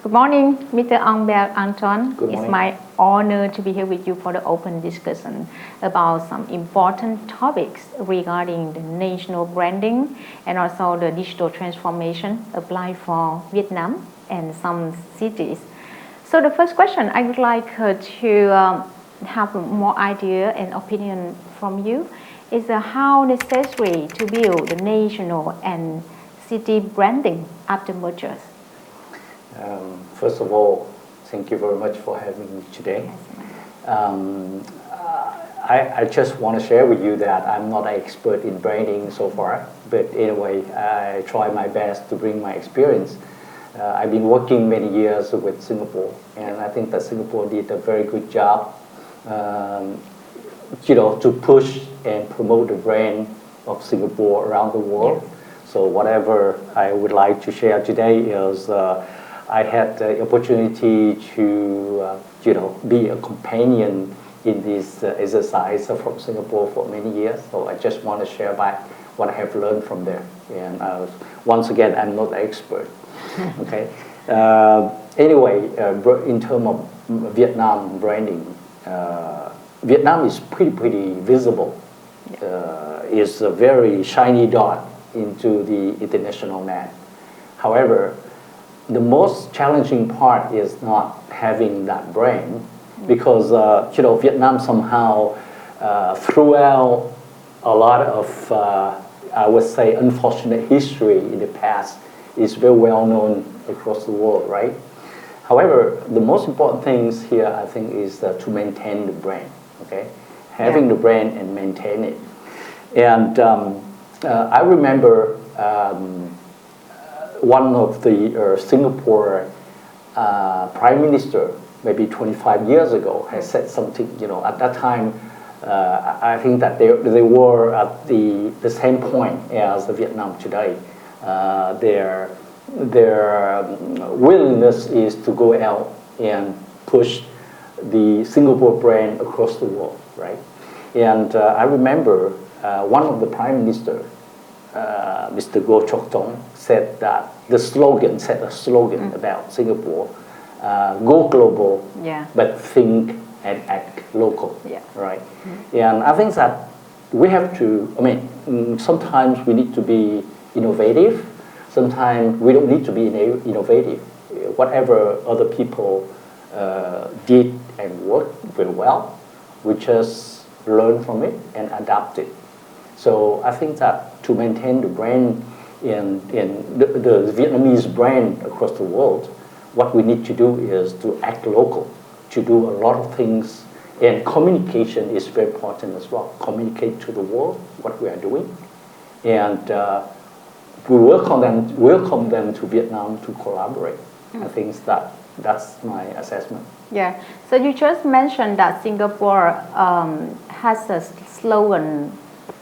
Good morning, Mr. Antoine. Good It's morning. my honor to be here with you for the open discussion about some important topics regarding the national branding and also the digital transformation applied for Vietnam and some cities. So the first question I would like to have more idea and opinion from you is how necessary to build the national and city branding after mergers. First of all, thank you very much for having me today. I just want to share with you that I'm not an expert in branding so far, but anyway, I try my best to bring my experience. I've been working many years with Singapore, and I think that Singapore did a very good job, to push and promote the brand of Singapore around the world. Yes. So whatever I would like to share today is I had the opportunity to, be a companion in this exercise from Singapore for many years. So I just want to share back what I have learned from there. And once again, I'm not an expert. Okay. Anyway, in terms of Vietnam branding, Vietnam is pretty visible. It's a very shiny dot into the international map. However, the most challenging part is not having that brand because Vietnam somehow threw out a lot of I would say unfortunate history in the past. Is very well known across the world, right? However, the most important things here I think is to maintain the brand. Okay, having the brand and maintain it. And I remember one of the Singapore prime minister, maybe 25 years ago, has said something. At that time, I think that they were at the same point as Vietnam today. Their willingness is to go out and push the Singapore brand across the world, right? And I remember one of the prime minister, Mr. Govt said that set a slogan about Singapore, go global, but think and act local, right? And I think that we have to, sometimes we need to be innovative, sometimes we don't need to be innovative. Whatever other people did and worked very well, we just learn from it and adapt it. So I think that to maintain the brand in the Vietnamese brand across the world, what we need to do is to act local, to do a lot of things, and communication is very important as well. Communicate to the world what we are doing, and we welcome them to Vietnam to collaborate. I think that's my assessment. Yeah. So you just mentioned that Singapore has a slogan,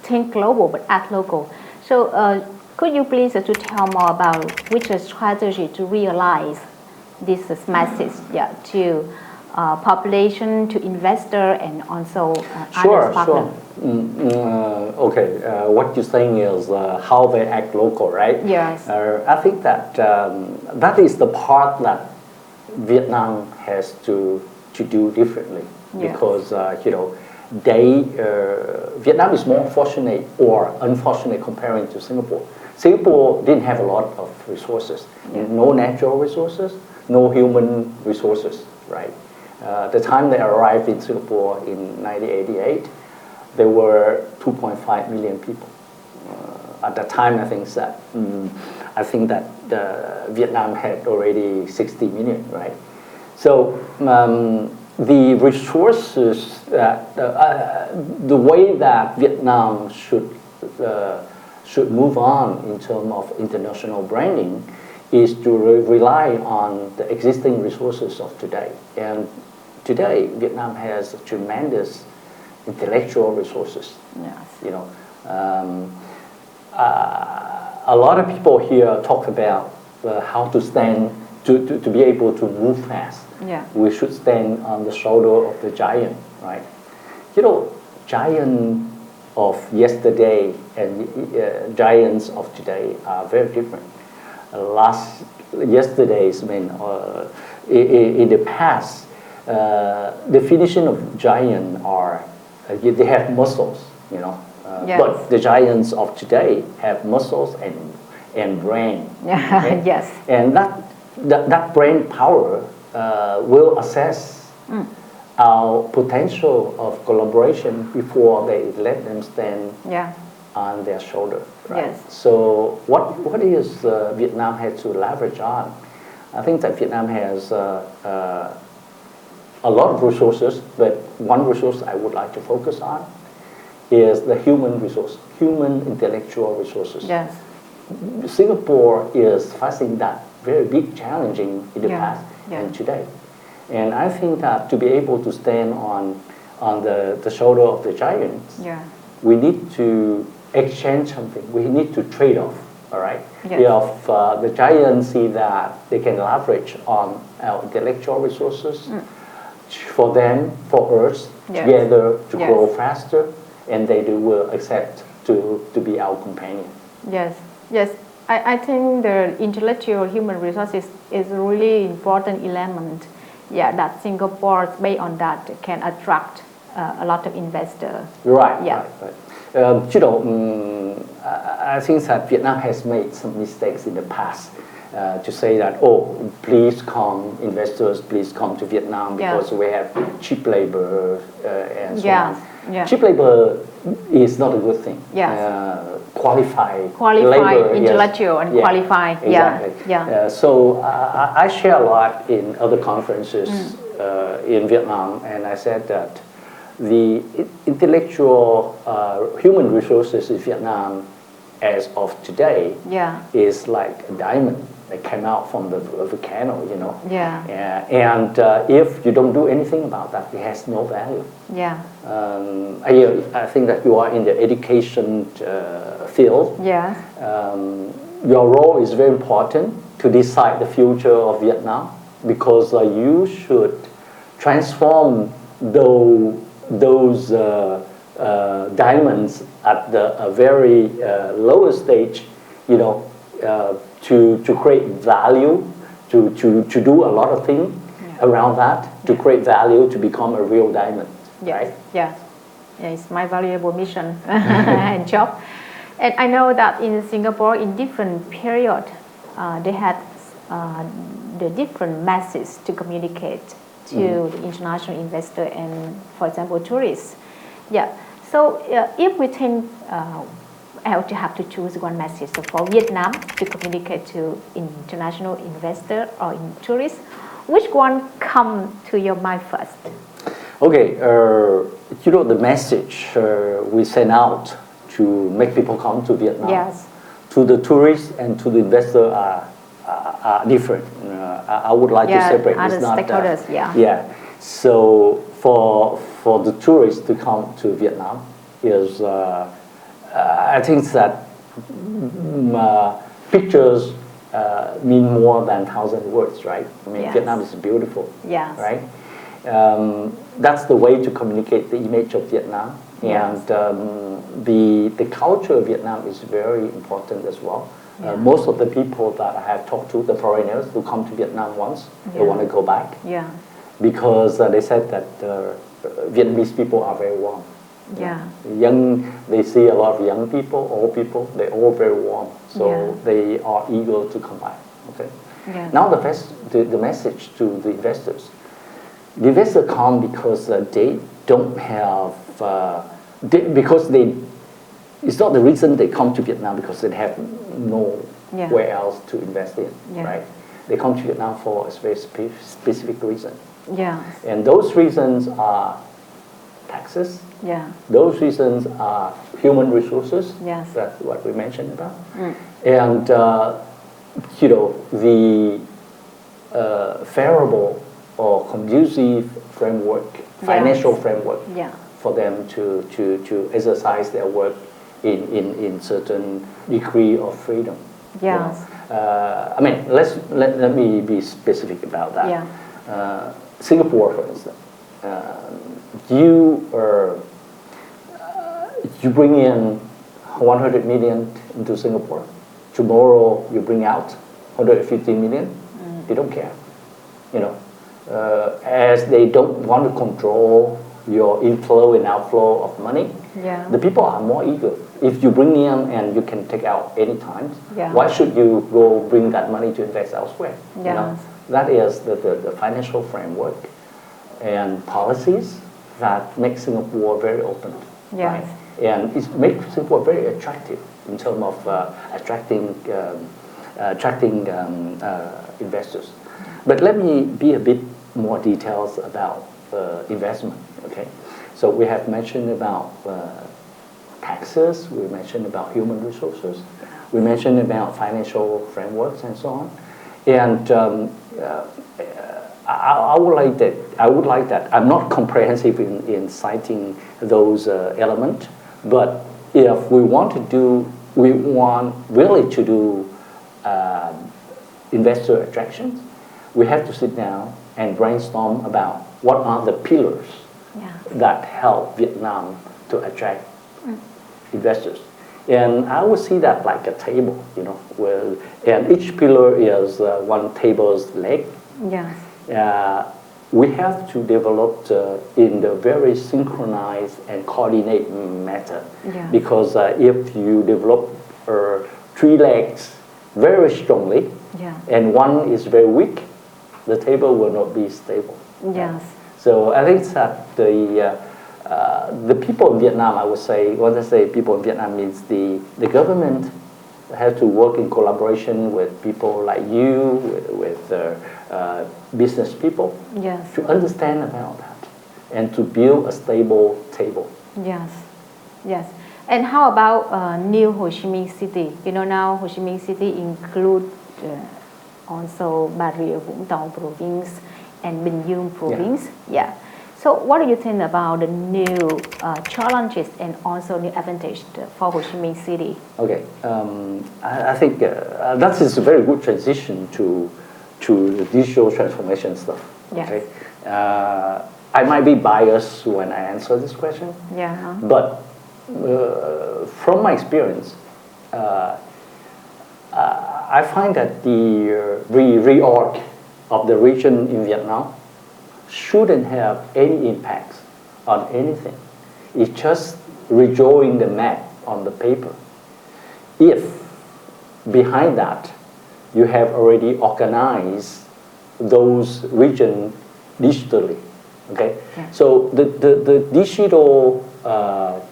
think global but act local. So could you please to tell more about which strategy to realize this message to population, to investor, and also other partners? Okay, what you're saying is how they act local, right? Yes. I think that that is the part that Vietnam has to do differently, because Vietnam is more fortunate or unfortunate comparing to Singapore. Singapore didn't have a lot of resources, no natural resources, no human resources, right? The time they arrived in Singapore in 1988, there were 2.5 million people. At that time, I think that Vietnam had already 60 million, right? So the resources, the way that Vietnam should move on in terms of international branding is to rely on the existing resources of today. And today, Vietnam has tremendous intellectual resources. Yes. A lot of people here talk about how to stand to be able to move fast. We should stand on the shoulder of the giant, right? Giant of yesterday and giants of today are very different. yesterday's, in the past, definition of giant are they have muscles, Yes. but the giants of today have muscles and brain. Okay? Yes. And that brain power will assess our potential of collaboration before they let them stand Yeah. on their shoulder. Right? Yes. So what is Vietnam has to leverage on? I think that Vietnam has a lot of resources, but one resource I would like to focus on is the human resource, human intellectual resources. Yes. Singapore is facing that very big challenging in the Yeah. past Yeah. and today. And I think that to be able to stand on the shoulder of the giants, Yeah. we need to exchange something. We need to trade off, all right? Yes. If the giants see that they can leverage on our intellectual resources, for them, for us, Yes. together to Yes. grow faster, and they will accept to be our companion. Yes, yes. I think the intellectual human resources is a really important element. Yeah, that Singapore, based on that, can attract a lot of investors. Right, Yeah. right. I think that Vietnam has made some mistakes in the past to say that, please come, investors, please come to Vietnam because we have cheap labor and so on. Yeah. Cheap labor is not a good thing. Yes. Qualified labor, intellectual, and qualified. Exactly. Yeah. So I share a lot in other conferences in Vietnam, and I said that the intellectual human resources in Vietnam as of today is like a diamond that came out from the volcano, Yeah. And if you don't do anything about that, it has no value. Yeah. I think that you are in the education field. Yeah. Your role is very important to decide the future of Vietnam because you should transform those diamonds at the very lowest stage, to create value, to do a lot of things around that, to create value, to become a real diamond. Yes. Right? Yeah. Yeah, it's my valuable mission and job. And I know that in Singapore, in different period, they had the different methods to communicate to the international investor and, for example, tourists. Yeah. So if we think to have to choose one message for Vietnam to communicate to international investor or tourists, which one come to your mind first? Okay, the message we send out to make people come to Vietnam, to the tourists and to the investor are different. I would like to separate. Other stakeholders, Yeah. So for the tourists to come to Vietnam is, I think that pictures mean more than 1,000 words, right? I mean, Vietnam is beautiful, right? That's the way to communicate the image of Vietnam. And the culture of Vietnam is very important as well. Most of the people that I have talked to, the foreigners who come to Vietnam once, they want to go back. Because they said that Vietnamese people are very warm. They see a lot of young people, old people, they're all very warm. So they are eager to come back. Okay. Now the message to the investors. The investors come because they don't have, it's not the reason they come to Vietnam because they have nowhere else to invest in, right? They come to Vietnam for a very specific reason. And those reasons are taxes. Those reasons are human resources. That's what we mentioned about. And, the favorable or conducive framework, financial framework for them to exercise their work in certain degree of freedom. I mean, let me be specific about that. Singapore, for instance, you bring in 100 million into Singapore. Tomorrow you bring out 150 million, they don't care. You know, as they don't want to control your inflow and outflow of money. Yeah. The people are more eager. If you bring in and you can take out anytime, Yeah. why should you go bring that money to invest elsewhere? Yeah. You know, that is the financial framework and policies that make Singapore very open. Yes. Right? And it makes Singapore very attractive in terms of attracting investors. But let me be a bit more details about investment. Okay, so we have mentioned about taxes, we mentioned about human resources, we mentioned about financial frameworks and so on. And I would like that. I'm not comprehensive in citing those elements, but if we want really to do investor attractions, we have to sit down and brainstorm about what are the pillars that help Vietnam to attract investors. And I would see that like a table, you know, and each pillar is one table's leg. Yes. We have to develop in the very synchronized and coordinated method. Yeah. Because if you develop 3 legs very strongly, and one is very weak, the table will not be stable. Yes. So I think that the people in Vietnam, I would say, when I say people in Vietnam means the government has to work in collaboration with people like you, with business people, to understand about that and to build a stable table. Yes, yes. And how about New Ho Chi Minh City? You know, now Ho Chi Minh City include also Bà Rịa Vũng Tàu province and Bình Dương province. Yeah. So what do you think about the new challenges and also new advantage for Ho Chi Minh City? Okay, I think that is a very good transition to the digital transformation stuff. Yes. Okay? I might be biased when I answer this question. Yeah. But from my experience, I find that the reorg of the region in Vietnam shouldn't have any impact on anything. It's just redrawing the map on the paper. If behind that you have already organized those regions digitally, okay? Yeah. So the digital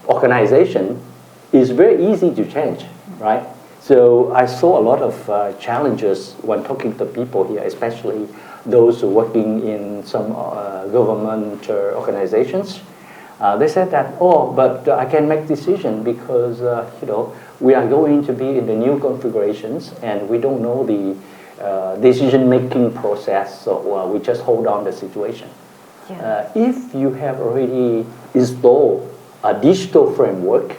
organization is very easy to change, right? So I saw a lot of challenges when talking to people here, especially those working in some government organizations. They said that, but I can make decision because you know, we are going to be in the new configurations and we don't know the decision-making process, so we just hold on the situation. Yeah. If you have already installed a digital framework,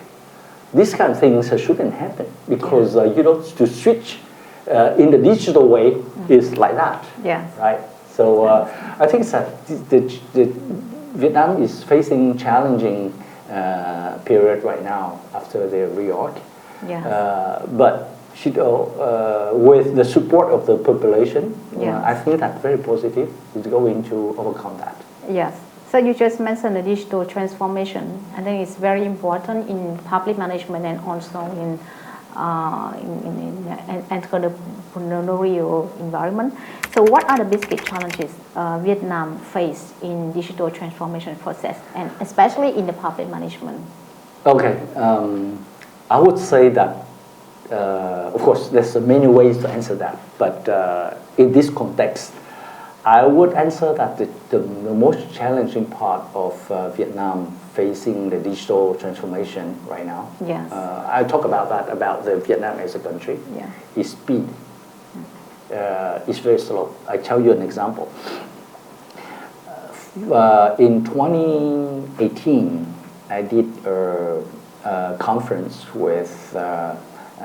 these kind of things shouldn't happen because you know, to switch in the digital way is like that. Yeah. Right. So I think that the Vietnam is facing challenging period right now after the reorg. Yeah. But you know, with the support of the population, I think that's very positive. It's going to overcome that. Yes. So you just mentioned the digital transformation. I think it's very important in public management and also in entrepreneurial environment. So what are the basic challenges Vietnam face in digital transformation process, and especially in the public management? Okay, I would say that, of course, there's many ways to answer that, but in this context, I would answer that the most challenging part of Vietnam facing the digital transformation right now. Yes. I talk about that, about the Vietnam as a country. Yeah. Is speed. It's very slow. I tell you an example. In 2018, I did a conference with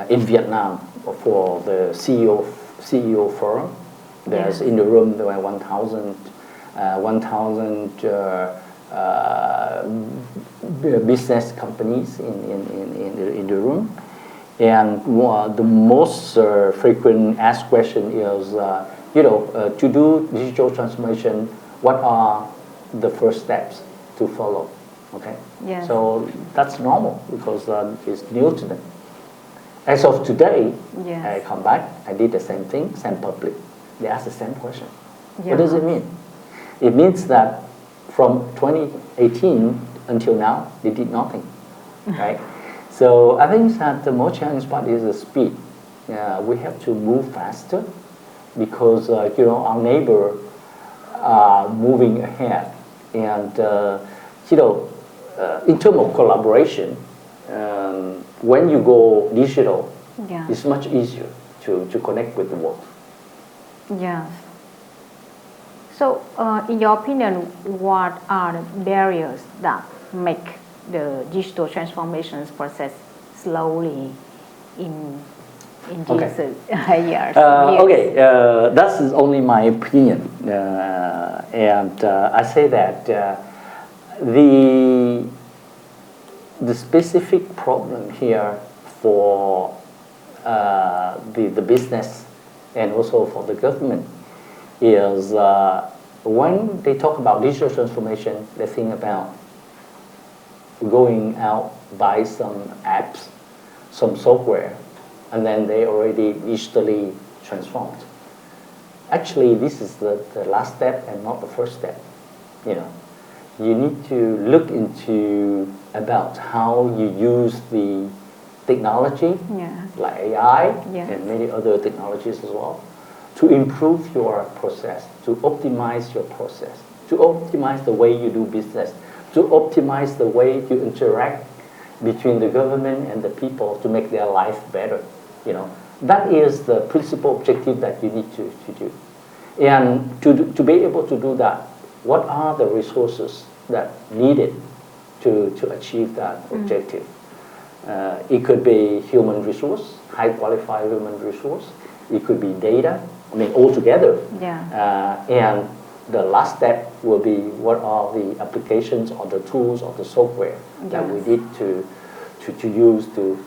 in Vietnam for the CEO forum. There's in the room there were 1,000 business companies in the room, And the most frequent asked question is, to do digital transformation, what are the first steps to follow? Okay. Yes. So that's normal because it's new to them. As of today, Yes. I come back, I did the same thing, same public. They ask the same question. Yeah. What does it mean? It means that from 2018 until now, they did nothing, right? So I think that the most challenging part is the speed. We have to move faster because our neighbor are moving ahead, and in terms of collaboration, when you go digital, Yeah. it's much easier to connect with the world. Yes. So, in your opinion, what are the barriers that make the digital transformations process slowly in Okay. these years? Okay, that's only my opinion, and I say that the specific problem here for the business and also for the government is when they talk about digital transformation, they think about going out, buy some apps, some software, and then they already digitally transformed. Actually, this is the last step and not the first step. You need to look into about how you use the technology, Yeah. like AI Yes. and many other technologies as well, to improve your process, to optimize your process, to optimize the way you do business, to optimize the way you interact between the government and the people to make their life better. That is the principal objective that you need to do. And to be able to do that, what are the resources that needed to achieve that objective? It could be human resource, high qualified human resource. It could be data. All together. Yeah. And the last step will be what are the applications or the tools or the software that we need to use to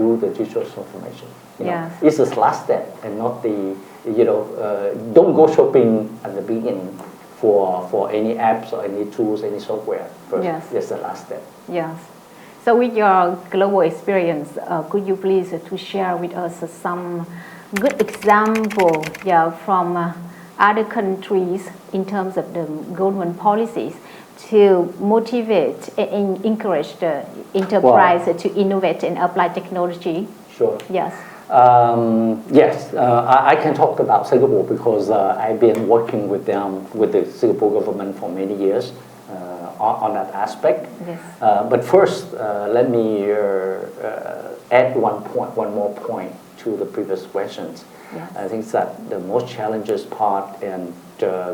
do the digital transformation. Yes. It's the last step and not the, don't go shopping at the beginning for any apps or any tools, any software first. Yes. It's the last step. Yes. So with your global experience, could you please to share with us some good example from other countries in terms of the government policies to motivate and encourage the enterprise to innovate and apply technology? Sure. Yes. Yes, I can talk about Singapore because I've been working with them, with the Singapore government for many years on that aspect. Yes. But first, let me add one more point to the previous questions. Yes. I think that the most challenges part and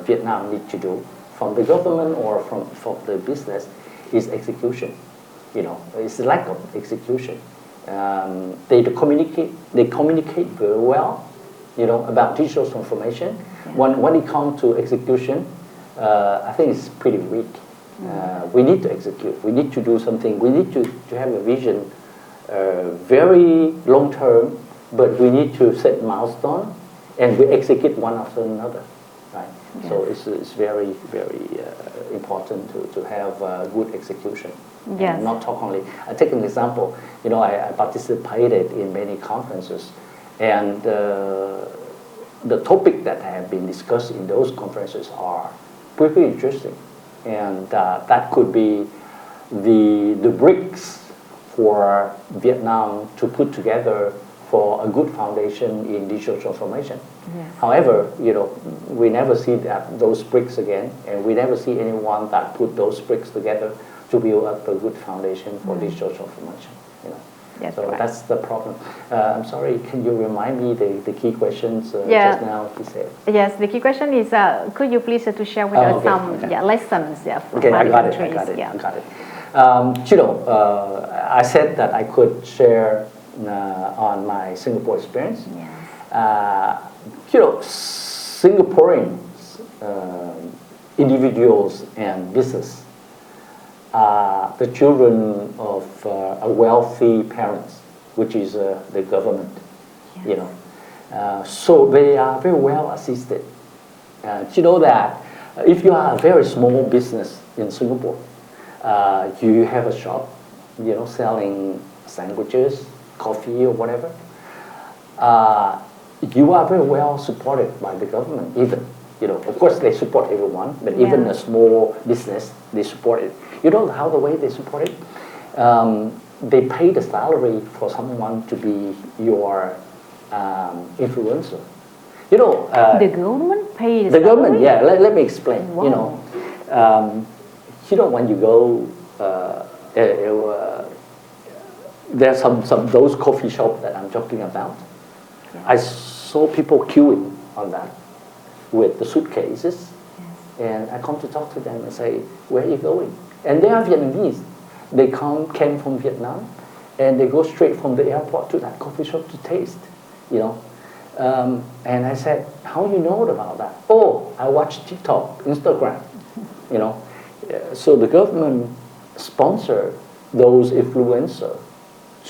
Vietnam need to do from the government or from the business is execution. It's the lack of execution. They communicate very well, about digital transformation. Yeah. When it comes to execution, I think it's pretty weak. We need to execute. We need to do something. We need to have a vision, very long term, but we need to set milestone and we execute one after another, right? Yes. So it's very, very important to have good execution. Yes. And not talk only. I take an example. I participated in many conferences, and the topic that have been discussed in those conferences are pretty interesting, and that could be the bricks for Vietnam to put together for a good foundation in digital transformation. Yes. However, we never see those bricks again, and we never see anyone that put those bricks together to build up a good foundation for digital transformation. Yes, So right. that's the problem. I'm sorry, can you remind me the key questions Yeah. just now you said? Yes, the key question is, could you please to share with us Okay, some okay. lessons from Okay, I other got it. countries? I got it. I said that I could share on my Singapore experience. Yes. Singaporeans, individuals and business are the children of a wealthy parents. which is the government, Yes. you know. So they are very well assisted. You know that if you are a very small business in Singapore, you have a shop, you know, selling sandwiches, coffee or whatever, you are very well supported by the government even. You know, of course they support everyone, but even Yeah. a small business, they support it. You know how the way they support it? They pay the salary for someone to be your influencer. You know, The government pays the government, yeah. Let me explain. Wow. You know, when you go, there's some those coffee shops that I'm talking about. Yes. I saw people queuing on that with the suitcases, and I come to talk to them and say, "Where are you going?" And they are Vietnamese. They came from Vietnam, and they go straight from the airport to that coffee shop to taste. You know. And I said, how you know about that? Oh, I watch TikTok, Instagram, you know. So the government sponsor those influencers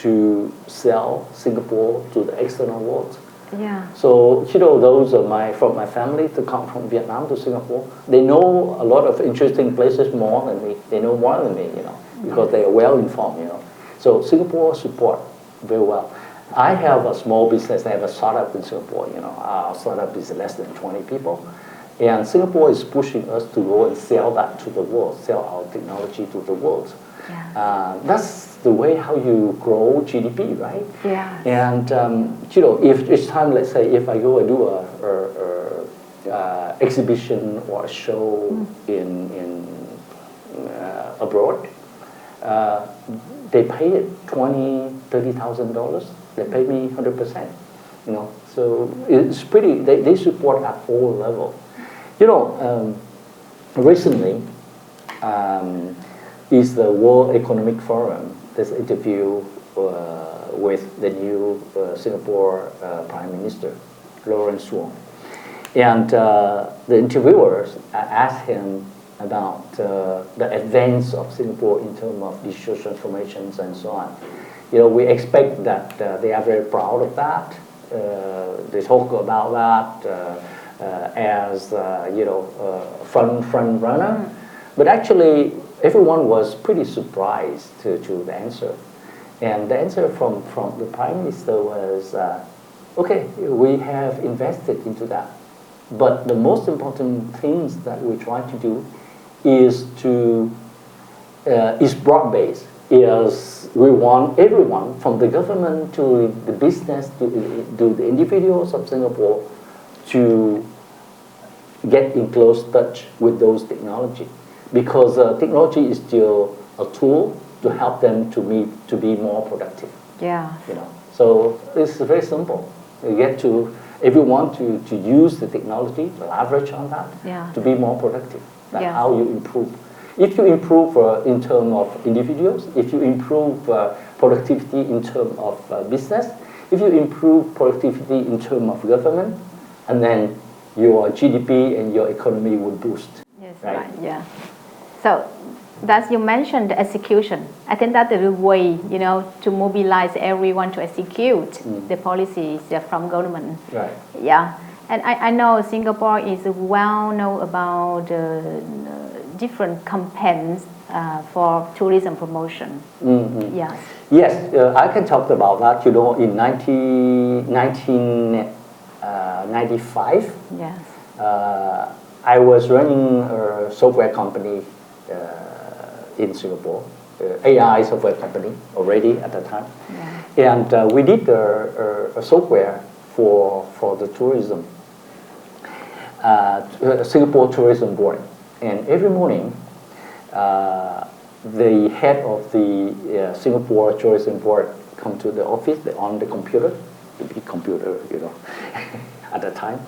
to sell Singapore to the external world. Yeah. So, you know, those are from my family to come from Vietnam to Singapore. They know a lot of interesting places more than me. They know more than me, you know, because they are well informed, you know. So Singapore support very well. I have a small business. I have a startup in Singapore. You know, our startup is less than 20 people, and Singapore is pushing us to go and sell that to the world, sell our technology to the world. Yeah. That's the way how you grow GDP, right? Yeah. And you know, if each time, let's say, if I go and do a exhibition or a show in abroad, they pay it $20,000-$30,000. They pay me 100%. You know, so it's pretty. They support at all levels. You know, recently is the World Economic Forum. There's an interview with the new Singapore Prime Minister, Lawrence Wong, and the interviewers asked him about the advance of Singapore in terms of digital transformations and so on. You know, we expect that they are very proud of that. They talk about that as you know, front runner. But actually, everyone was pretty surprised to the answer. And the answer from the Prime Minister was, okay, we have invested into that. But the most important things that we try to do is broad-based. Is we want everyone, from the government to the business to the individuals of Singapore, to get in close touch with those technology, because technology is still a tool to help them to be more productive. Yeah. You know, so it's very simple. You get everyone to use the technology, leverage on that, Yeah. to be more productive. That's Yes. how you improve. If you improve in terms of individuals, if you improve productivity in terms of business, if you improve productivity in terms of government, and then your GDP and your economy will boost. Yes, right? right. Yeah. So, as you mentioned, the execution. I think that's the way, you know, to mobilize everyone to execute the policies from government. Right. Yeah. And I know Singapore is well known about different campaigns for tourism promotion. Mm-hmm. Yes. Yes, I can talk about that. You know, in 1995, Yes. I was running a software company in Singapore, AI software company already at the time. Yeah. And we did a software for the tourism, Singapore Tourism Board. And every morning, the head of the Singapore Tourism Board come to the office, on the computer, the big computer, you know, at the time.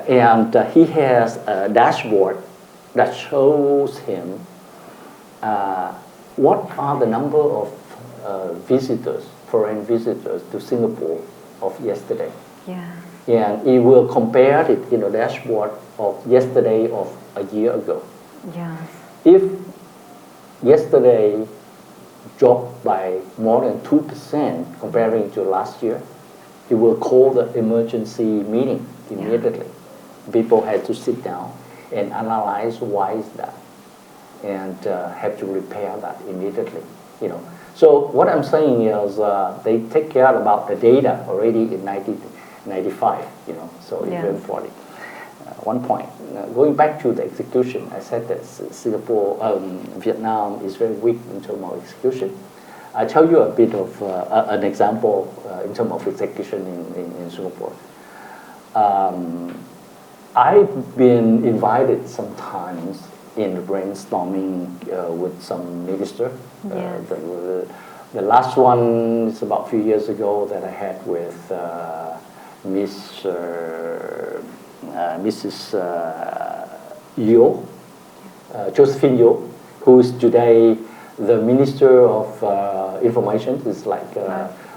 And he has a dashboard that shows him what are the number of visitors, foreign visitors to Singapore of yesterday. Yeah. And he will compare it in a dashboard of yesterday of a year ago. Yes. If yesterday dropped by more than 2% comparing to last year. It will call the emergency meeting immediately. People had to sit down and analyze why is that, and have to repair that immediately. So what I'm saying is they take care about the data already in 1995. So it's very important. One point. Going back to the execution, I said that Vietnam is very weak in terms of execution. I tell you a bit of an example in terms of execution in Singapore. I've been invited sometimes in brainstorming with some minister. Yes. The last one is about a few years ago that I had with Mrs. Yo, Josephine Yo, who is today the Minister of Information. It's like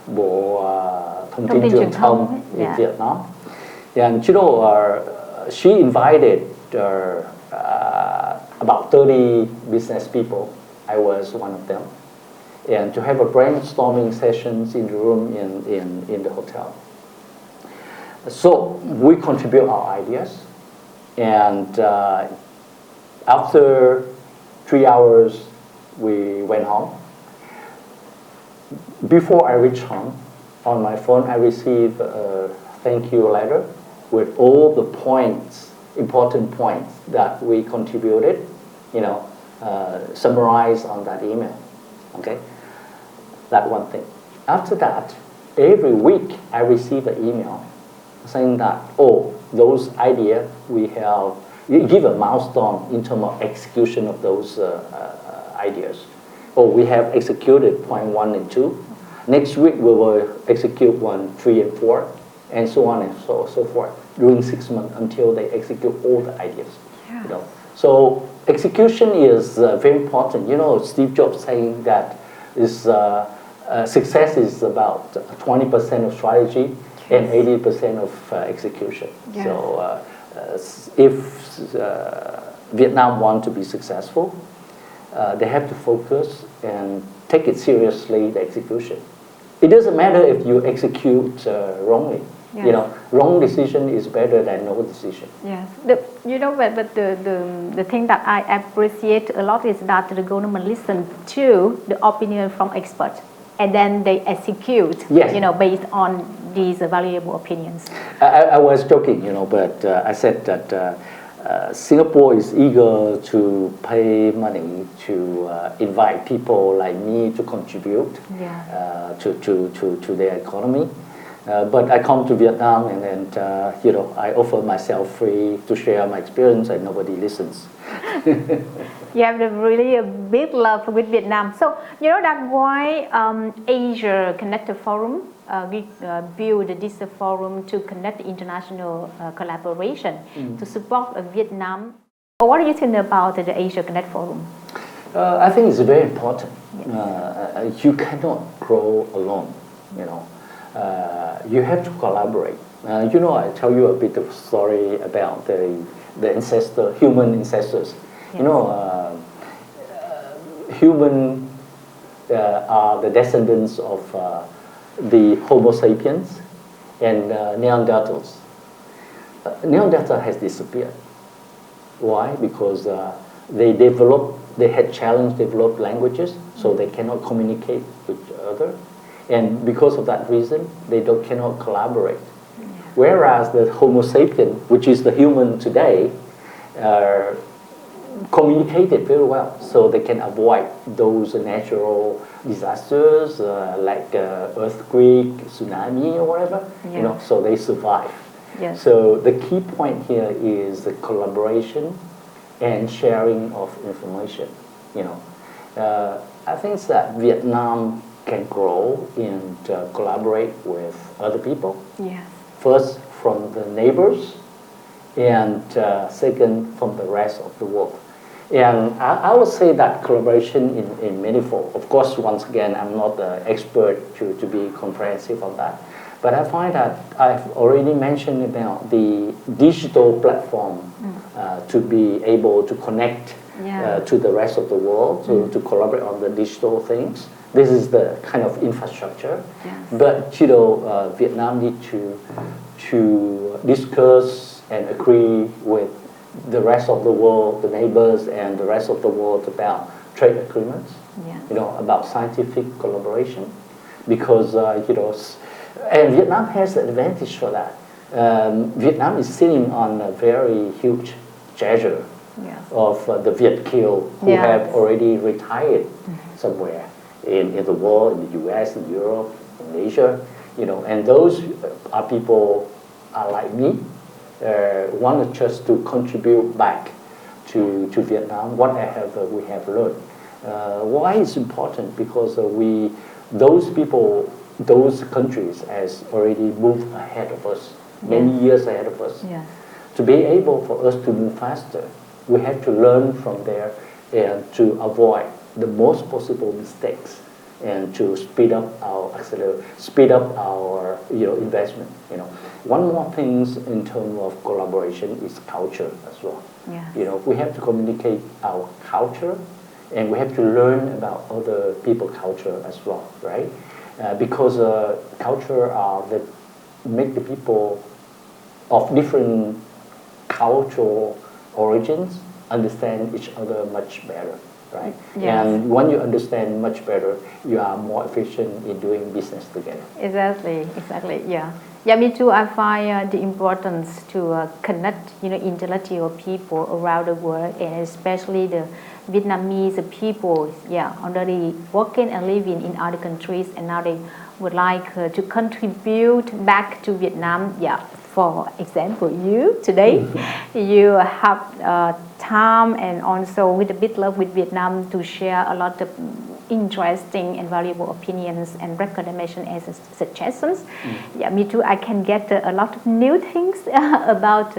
Bộ Thông tin Truyền thông in Vietnam. And she invited about 30 business people. I was one of them. And to have a brainstorming sessions in the room in the hotel. So we contribute our ideas, and after 3 hours, we went home. Before I reached home, on my phone, I received a thank you letter with all the points, important points that we contributed, summarized on that email. Okay, that one thing. After that, every week I receive an email saying that, those ideas we have, you give a milestone in terms of execution of those ideas. We have executed point 1 and 2. Next week we will execute 1, 3, and 4, and so on and so forth during 6 months until they execute all the ideas. Yeah. So execution is very important. Steve Jobs saying that success is about 20% of strategy and 80% of execution. Yeah. So if Vietnam want to be successful, they have to focus and take it seriously, the execution. It doesn't matter if you execute wrongly. Yes. Wrong decision is better than no decision. Yes. But the thing that I appreciate a lot is that the government listens to the opinion from experts, and then they execute, yes. Based on these valuable opinions. I was joking, but I said that Singapore is eager to pay money to invite people like me to contribute to their economy. But I come to Vietnam and then, I offer myself free to share my experience and nobody listens. You have really a big love with Vietnam. So, that's why Asia Connected Forum build this forum to connect international collaboration to support Vietnam. What do you think about the Asia Connect Forum? I think it's very important. Yes. You cannot grow alone, you have to collaborate. I tell you a bit of story about the human ancestors. Yes. Human are the descendants of the Homo sapiens and Neanderthals. Neanderthal has disappeared. Why? Because they had challenged developed languages, so they cannot communicate with each other. And because of that reason, they cannot collaborate. Yeah. Whereas the Homo sapien, which is the human today, communicated very well, so they can avoid those natural disasters like earthquake, tsunami, or whatever. Yeah. So they survive. Yes. So the key point here is the collaboration and sharing of information. I think that Vietnam can grow and collaborate with other people. Yes. First from the neighbors, and second from the rest of the world. And I would say that collaboration in manifold. Of course, once again, I'm not the expert to be comprehensive on that. But I find that I've already mentioned about the digital platform to be able to connect Yeah. to the rest of the world to collaborate on the digital things. This is the kind of infrastructure. Yes. But Vietnam need to discuss and agree with the rest of the world, the neighbors and the rest of the world about trade agreements. Yeah. About scientific collaboration, because and Vietnam has an advantage for that. Vietnam is sitting on a very huge treasure of the Viet Kill who have already retired somewhere in the world, in the U.S., in Europe, in Asia, and those are people like me, want just to contribute back to Vietnam what we have learned. Why is important? Because those people, those countries has already moved ahead of us, many years ahead of us. Yeah. To be able for us to move faster, we have to learn from there and to avoid the most possible mistakes and to speed up our investment. One more thing in terms of collaboration is culture as well. Yeah. We have to communicate our culture, and we have to learn about other people's culture as well, right? Because culture that make the people of different cultural origins understand each other much better, right? Yes. And when you understand much better, you are more efficient in doing business together. Exactly, yeah. Yeah, me too. I find the importance to connect, intellectual people around the world, and especially the Vietnamese people, already working and living in other countries, and now they would like to contribute back to Vietnam. Yeah, for example, you today, you have time and also with a bit love with Vietnam to share a lot of interesting and valuable opinions and recommendations and suggestions. Yeah, me too. I can get a lot of new things about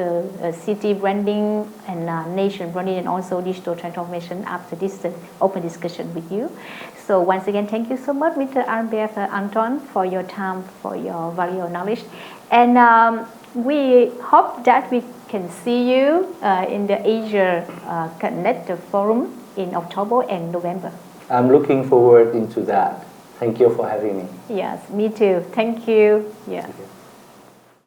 city branding and nation branding and also digital transformation after this open discussion with you. So once again, thank you so much, Mr. Albert Antoine, for your time, for your valuable knowledge. And we hope that we can see you in the Asia Connect Forum in October and November. I'm looking forward into that. Thank you for having me. Yes, me too. Thank you. Yeah. Thank you.